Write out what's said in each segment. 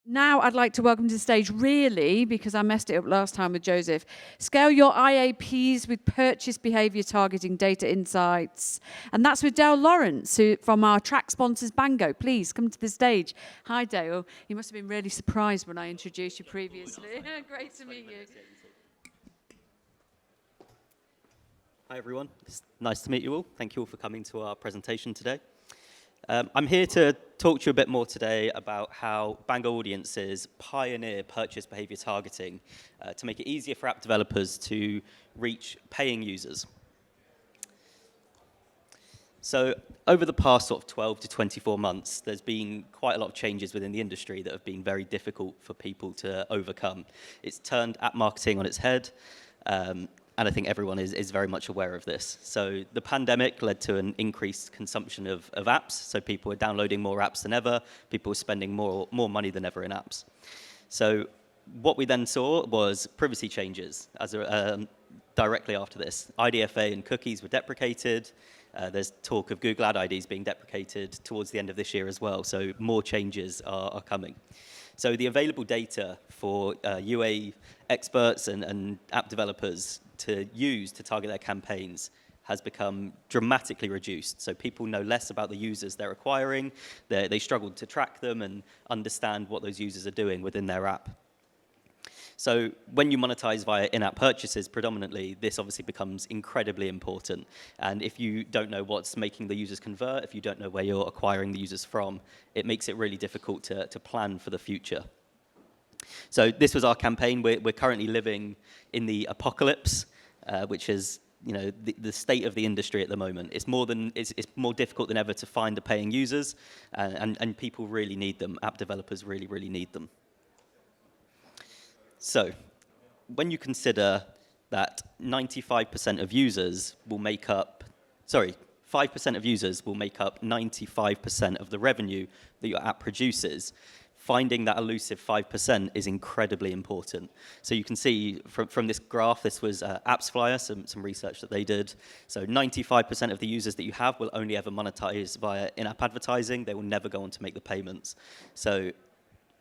Now I'd like to welcome to the stage, really, because I messed it up last time with Joseph, scale your IAPs with purchase behaviour targeting data insights. And that's with Dale Lawrence from our track sponsors, Bango. Please come to the stage. Hi, Dale. You must have been really surprised when I introduced you previously. Great to meet you. Hi, everyone. It's nice to meet you all. Thank you all for coming to our presentation today. I'm here to talk to you a bit more today about how Bango audiences pioneer purchase behavior targeting to make it easier for app developers to reach paying users. So over the past sort of 12 to 24 months, there's been quite a lot of changes within the industry that have been very difficult for people to overcome. It's turned app marketing on its head. And I think everyone is very much aware of this. So the pandemic led to an increased consumption of apps. So people were downloading more apps than ever. People were spending more money than ever in apps. So what we then saw was privacy changes directly after this. IDFA and cookies were deprecated. There's talk of Google Ad IDs being deprecated towards the end of this year as well. So more changes are coming. So the available data for UA experts and app developers to use to target their campaigns has become dramatically reduced. So people know less about the users they're acquiring. They struggle to track them and understand what those users are doing within their app. So when you monetize via in-app purchases predominantly, this obviously becomes incredibly important. And if you don't know what's making the users convert, if you don't know where you're acquiring the users from, it makes it really difficult to plan for the future. So this was our campaign. We're currently living in the apocalypse, which is the state of the industry at the moment. It's more difficult than ever to find the paying users, and people really need them. App developers really, really need them. So when you consider that 95% of users will make up, 5% of users will make up 95% of the revenue that your app produces, finding that elusive 5% is incredibly important. So you can see from this graph, this was AppsFlyer, some research that they did. So 95% of the users that you have will only ever monetize via in-app advertising. They will never go on to make the payments. So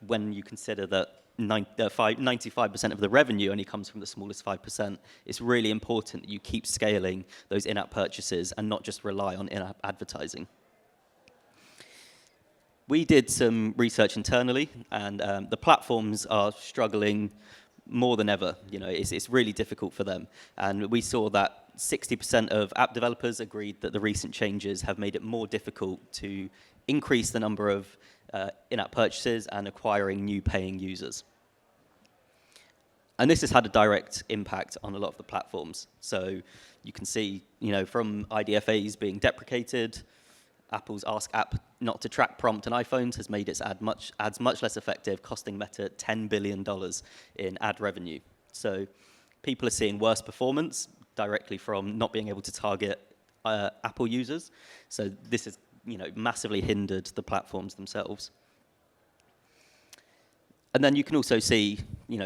when you consider that 95% of the revenue only comes from the smallest 5%, it's really important that you keep scaling those in-app purchases and not just rely on in-app advertising. We did some research internally, and the platforms are struggling more than ever. It's really difficult for them. And we saw that 60% of app developers agreed that the recent changes have made it more difficult to increase the number of in-app purchases and acquiring new paying users. And this has had a direct impact on a lot of the platforms. So you can see, from IDFAs being deprecated, Apple's Ask App Not to Track prompt on iPhones has made its ads much less effective, costing Meta $10 billion in ad revenue. So people are seeing worse performance directly from not being able to target Apple users. So this has massively hindered the platforms themselves. And then you can also see,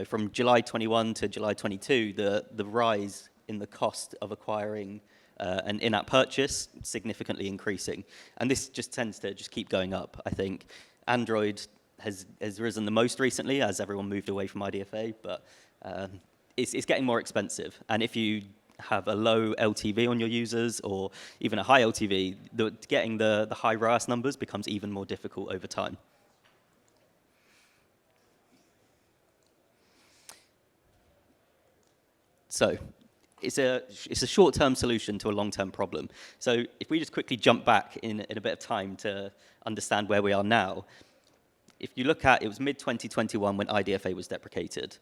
from July 21 to July 22, the rise in the cost of acquiring an in-app purchase significantly increasing. And this just tends to keep going up, I think. Android has risen the most recently as everyone moved away from IDFA, but it's getting more expensive. And if you have a low LTV on your users or even a high LTV, getting the high ROAS numbers becomes even more difficult over time. So it's a short-term solution to a long-term problem. So if we just quickly jump back in a bit of time to understand where we are now, if you look at, it was mid-2021 when IDFA was deprecated.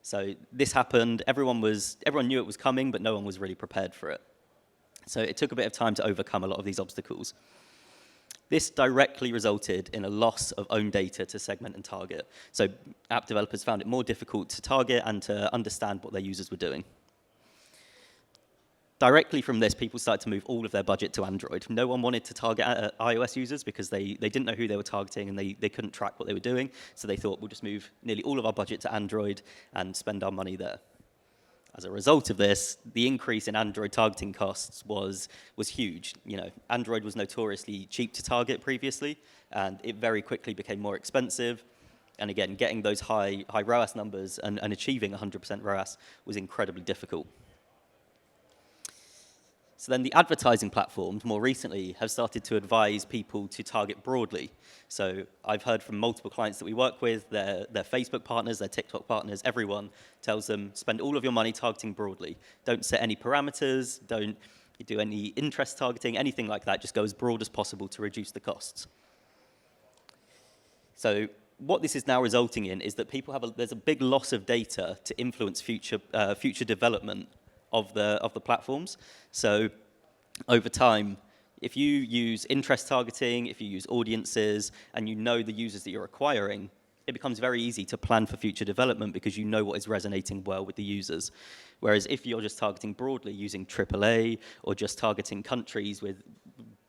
So this happened, everyone knew it was coming, but no one was really prepared for it. So it took a bit of time to overcome a lot of these obstacles. This directly resulted in a loss of own data to segment and target. So app developers found it more difficult to target and to understand what their users were doing. Directly from this, people started to move all of their budget to Android. No one wanted to target iOS users because they didn't know who they were targeting and they couldn't track what they were doing. So they thought, we'll just move nearly all of our budget to Android and spend our money there. As a result of this, the increase in Android targeting costs was huge. Android was notoriously cheap to target previously, and it very quickly became more expensive. And again, getting those high ROAS numbers and achieving 100% ROAS was incredibly difficult. So then the advertising platforms more recently have started to advise people to target broadly. So I've heard from multiple clients that we work with, their Facebook partners, their TikTok partners, everyone tells them, spend all of your money targeting broadly. Don't set any parameters, don't do any interest targeting, anything like that. Just go as broad as possible to reduce the costs. So what this is now resulting in is that people there's a big loss of data to influence future development of the platforms. So over time, if you use interest targeting, if you use audiences, and you know the users that you're acquiring, it becomes very easy to plan for future development because you know what is resonating well with the users. Whereas if you're just targeting broadly using AAA or just targeting countries with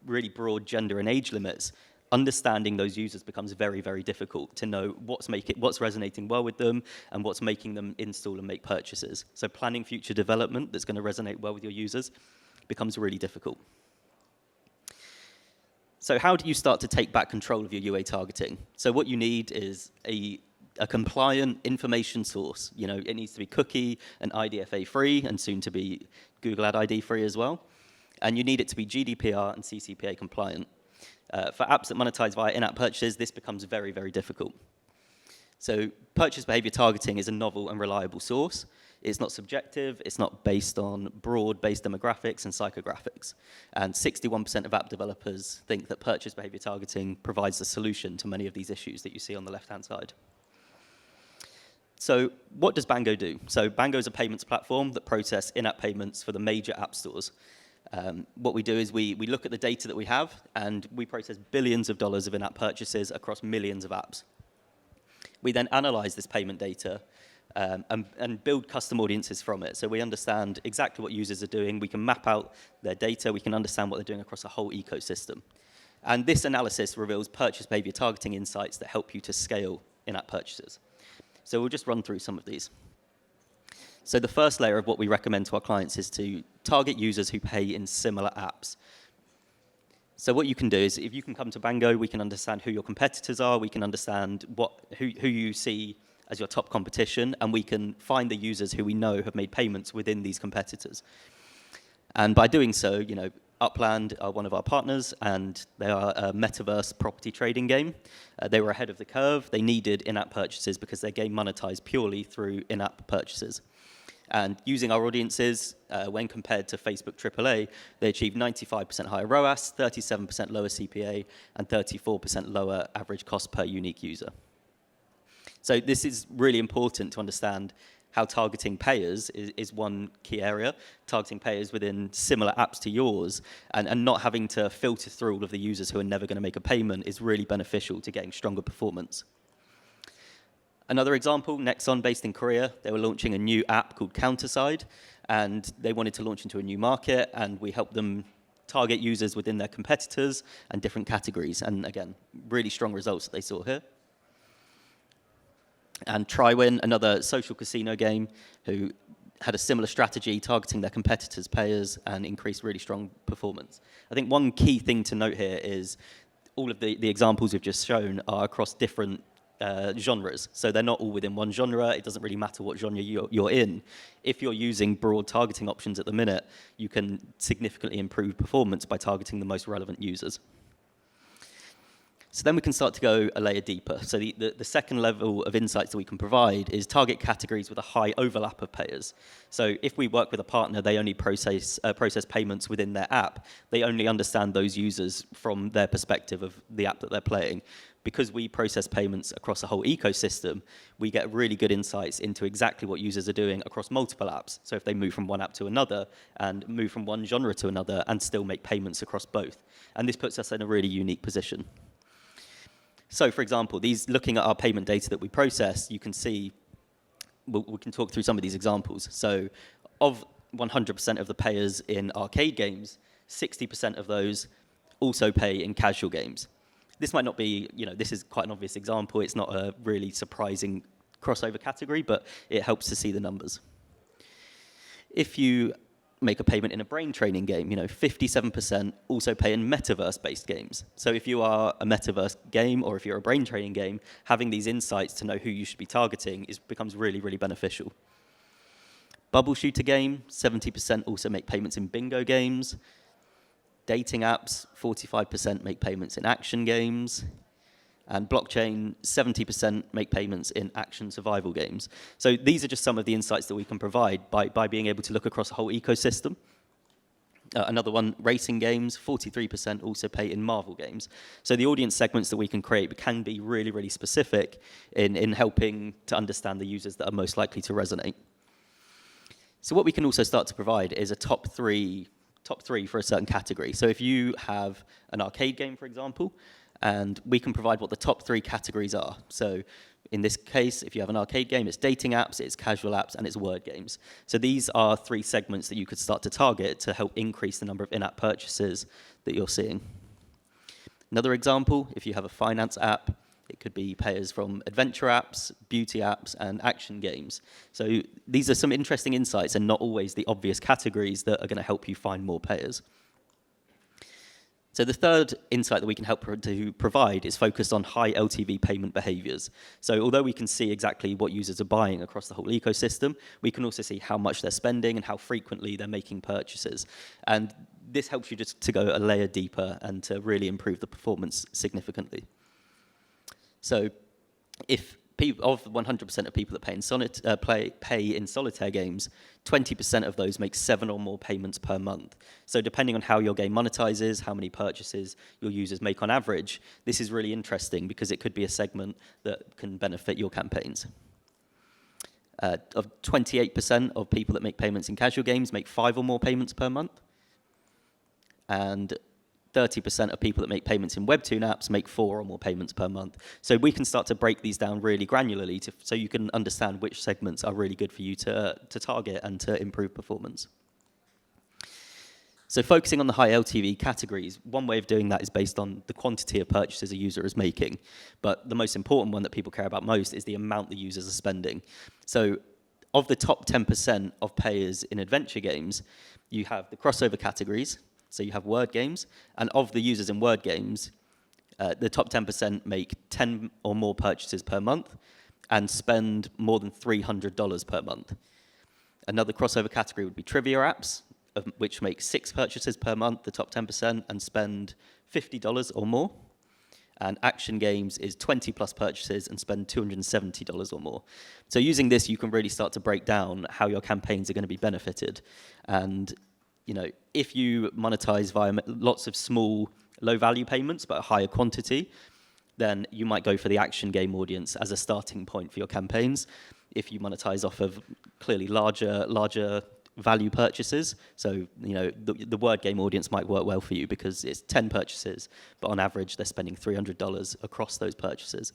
really broad gender and age limits, understanding those users becomes very, very difficult to know what's resonating well with them and what's making them install and make purchases. So planning future development that's going to resonate well with your users becomes really difficult. So how do you start to take back control of your UA targeting? So what you need is a compliant information source. You know, it needs to be cookie and IDFA free and soon to be Google Ad ID free as well. And you need it to be GDPR and CCPA compliant. For apps that monetize via in-app purchases, this becomes very, very difficult. So purchase behavior targeting is a novel and reliable source. It's not subjective. It's not based on broad-based demographics and psychographics. And 61% of app developers think that purchase behavior targeting provides the solution to many of these issues that you see on the left-hand side. So what does Bango do? So Bango is a payments platform that processes in-app payments for the major app stores. What we do is we look at the data that we have, and we process billions of dollars of in-app purchases across millions of apps. We then analyze this payment data and build custom audiences from it. So we understand exactly what users are doing. We can map out their data. We can understand what they're doing across a whole ecosystem. And this analysis reveals purchase behavior targeting insights that help you to scale in-app purchases. So we'll just run through some of these. So the first layer of what we recommend to our clients is to target users who pay in similar apps. So what you can do is, if you can come to Bango, we can understand who your competitors are, we can understand who you see as your top competition, and we can find the users who we know have made payments within these competitors. And by doing so, you know, Upland are one of our partners, and they are a metaverse property trading game. They were ahead of the curve. They needed in-app purchases because their game monetized purely through in-app purchases. And using our audiences, when compared to Facebook AAA, they achieved 95% higher ROAS, 37% lower CPA, and 34% lower average cost per unique user. So this is really important to understand how targeting payers is one key area, targeting payers within similar apps to yours, and not having to filter through all of the users who are never going to make a payment is really beneficial to getting stronger performance. Another example, Nexon, based in Korea, they were launching a new app called Counterside, and they wanted to launch into a new market, and we helped them target users within their competitors and different categories. And again, really strong results that they saw here. And Trywin, another social casino game, who had a similar strategy targeting their competitors' payers and increased really strong performance. I think one key thing to note here is all of the examples we've just shown are across different genres. So they're not all within one genre. It doesn't really matter what genre you're in. If you're using broad targeting options at the minute, you can significantly improve performance by targeting the most relevant users. So then we can start to go a layer deeper. So the second level of insights that we can provide is target categories with a high overlap of payers. So if we work with a partner, they only process payments within their app. They only understand those users from their perspective of the app that they're playing. Because we process payments across a whole ecosystem, we get really good insights into exactly what users are doing across multiple apps. So if they move from one app to another and move from one genre to another and still make payments across both. And this puts us in a really unique position. So, for example, looking at our payment data that we process, you can see, we can talk through some of these examples. So, of 100% of the payers in arcade games, 60% of those also pay in casual games. This might not be, this is quite an obvious example. It's not a really surprising crossover category, but it helps to see the numbers. If you make a payment in a brain training game. 57% also pay in metaverse-based games. So if you are a metaverse game or if you're a brain training game, having these insights to know who you should be targeting becomes really, really beneficial. Bubble shooter game, 70% also make payments in bingo games. Dating apps, 45% make payments in action games. And blockchain, 70% make payments in action survival games. So these are just some of the insights that we can provide by being able to look across the whole ecosystem. Another one, racing games, 43% also pay in Marvel games. So the audience segments that we can create can be really, really specific in helping to understand the users that are most likely to resonate. So what we can also start to provide is a top three for a certain category. So if you have an arcade game, for example, and we can provide what the top 3 categories are. So in this case, if you have an arcade game, it's dating apps, it's casual apps, and it's word games. So these are 3 segments that you could start to target to help increase the number of in-app purchases that you're seeing. Another example, if you have a finance app, it could be payers from adventure apps, beauty apps, and action games. So these are some interesting insights and not always the obvious categories that are going to help you find more payers. So the third insight that we can help to provide is focused on high LTV payment behaviors. So although we can see exactly what users are buying across the whole ecosystem, we can also see how much they're spending and how frequently they're making purchases. And this helps you just to go a layer deeper and to really improve the performance significantly. So if of 100% of people that pay in solitaire games, 20% of those make 7 or more payments per month. So depending on how your game monetizes, how many purchases your users make on average, this is really interesting because it could be a segment that can benefit your campaigns. Of 28% of people that make payments in casual games make 5 or more payments per month. And 30% of people that make payments in Webtoon apps make 4 or more payments per month. So we can start to break these down really granularly so you can understand which segments are really good for you to target and to improve performance. So focusing on the high LTV categories, one way of doing that is based on the quantity of purchases a user is making. But the most important one that people care about most is the amount the users are spending. So of the top 10% of payers in adventure games, you have the crossover categories. So you have word games, and of the users in word games, the top 10% make 10 or more purchases per month and spend more than $300 per month. Another crossover category would be trivia apps, which make 6 purchases per month, the top 10%, and spend $50 or more. And action games is 20 plus purchases and spend $270 or more. So using this, you can really start to break down how your campaigns are going to be benefited. And if you monetize via lots of small, low-value payments, but a higher quantity, then you might go for the action game audience as a starting point for your campaigns. If you monetize off of clearly larger value purchases, so the word game audience might work well for you because it's 10 purchases, but on average they're spending $300 across those purchases.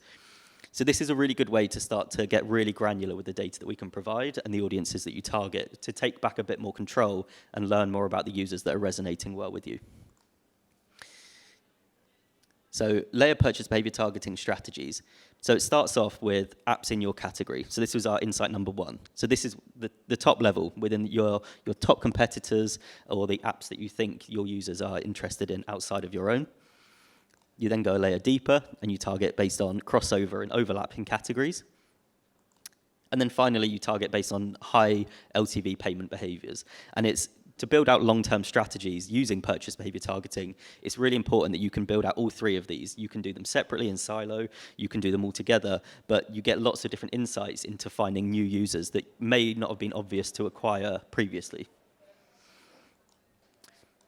So this is a really good way to start to get really granular with the data that we can provide and the audiences that you target to take back a bit more control and learn more about the users that are resonating well with you. So layer purchase behavior targeting strategies. So it starts off with apps in your category. So this was our insight number 1. So this is the top level within your top competitors or the apps that you think your users are interested in outside of your own. You then go a layer deeper, and you target based on crossover and overlapping categories. And then finally, you target based on high LTV payment behaviors. And it's to build out long-term strategies using purchase behavior targeting, it's really important that you can build out all 3 of these. You can do them separately in silo, you can do them all together, but you get lots of different insights into finding new users that may not have been obvious to acquire previously.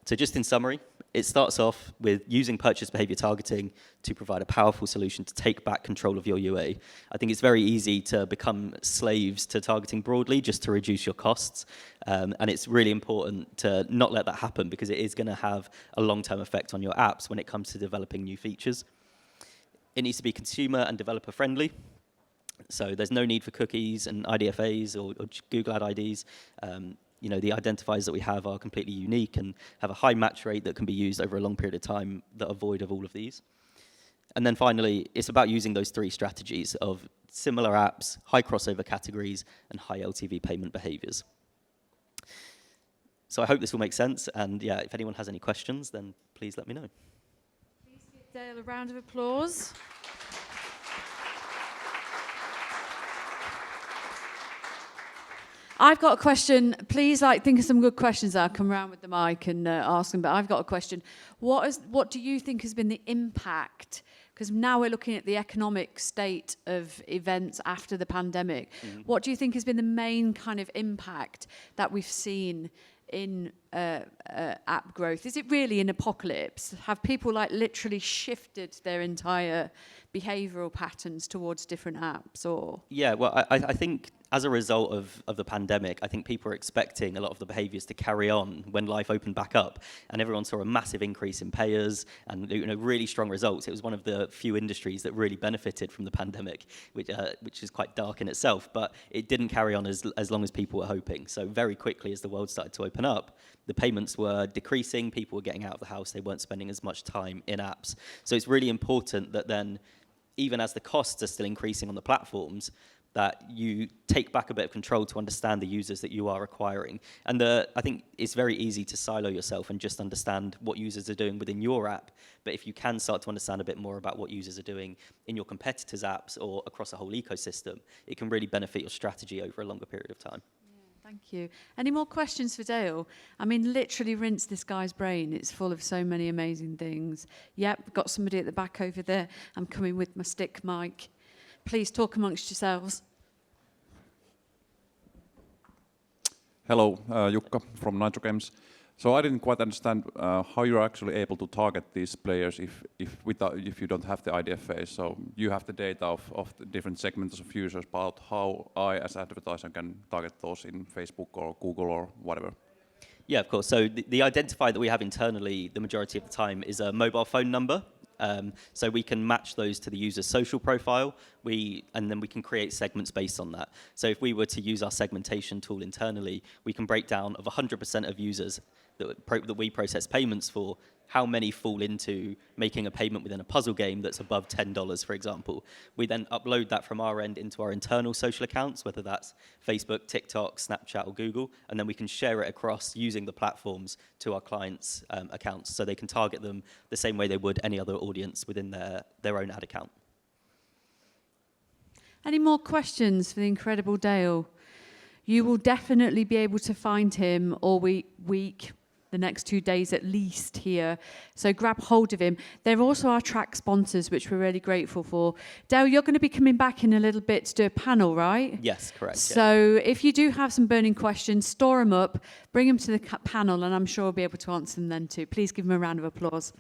So just in summary, it starts off with using purchase behavior targeting to provide a powerful solution to take back control of your UA. I think it's very easy to become slaves to targeting broadly just to reduce your costs. And it's really important to not let that happen because it is going to have a long-term effect on your apps when it comes to developing new features. It needs to be consumer and developer friendly. So there's no need for cookies and IDFAs or Google Ad IDs. The identifiers that we have are completely unique and have a high match rate that can be used over a long period of time that are void of all of these. And then finally, it's about using those 3 strategies of similar apps, high crossover categories, and high LTV payment behaviors. So I hope this will make sense. And yeah, if anyone has any questions, then please let me know. Please give Dale a round of applause. I've got a question. Please, think of some good questions. I'll come around with the mic and ask them. But I've got a question. What do you think has been the impact? Because now we're looking at the economic state of events after the pandemic. Mm-hmm. What do you think has been the main kind of impact that we've seen in app growth? Is it really an apocalypse? Have people literally shifted their entire behavioural patterns towards different apps? Or yeah, well, I think as a result of the pandemic, I think people are expecting a lot of the behaviours to carry on when life opened back up, and everyone saw a massive increase in payers and really strong results. It was one of the few industries that really benefited from the pandemic, which is quite dark in itself, but it didn't carry on as long as people were hoping. So very quickly, as the world started to open up, the payments were decreasing, people were getting out of the house, they weren't spending as much time in apps. So it's really important that then, even as the costs are still increasing on the platforms, that you take back a bit of control to understand the users that you are acquiring. And I think it's very easy to silo yourself and just understand what users are doing within your app. But if you can start to understand a bit more about what users are doing in your competitors' apps or across a whole ecosystem, it can really benefit your strategy over a longer period of time. Thank you. Any more questions for Dale? I mean, literally rinse this guy's brain. It's full of so many amazing things. Yep, got somebody at the back over there. I'm coming with my stick mic. Please talk amongst yourselves. Hello, Jukka from Nitro Games. So I didn't quite understand how you're actually able to target these players if you don't have the IDFA. So you have the data of the different segments of users, but how I as an advertiser can target those in Facebook or Google or whatever. Yeah, of course. So the identifier that we have internally, the majority of the time, is a mobile phone number. So we can match those to the user's social profile, and then we can create segments based on that. So if we were to use our segmentation tool internally, we can break down of 100% of users that we process payments for, how many fall into making a payment within a puzzle game that's above $10, for example. We then upload that from our end into our internal social accounts, whether that's Facebook, TikTok, Snapchat, or Google, and then we can share it across using the platforms to our clients' accounts, so they can target them the same way they would any other audience within their own ad account. Any more questions for the incredible Dale? You will definitely be able to find him all week, the next 2 days at least here. So grab hold of him. They're also our track sponsors, which we're really grateful for. Dale, you're going to be coming back in a little bit to do a panel, right? Yes, correct. So if you do have some burning questions, store them up, bring them to the panel, and I'm sure we'll be able to answer them then too. Please give them a round of applause.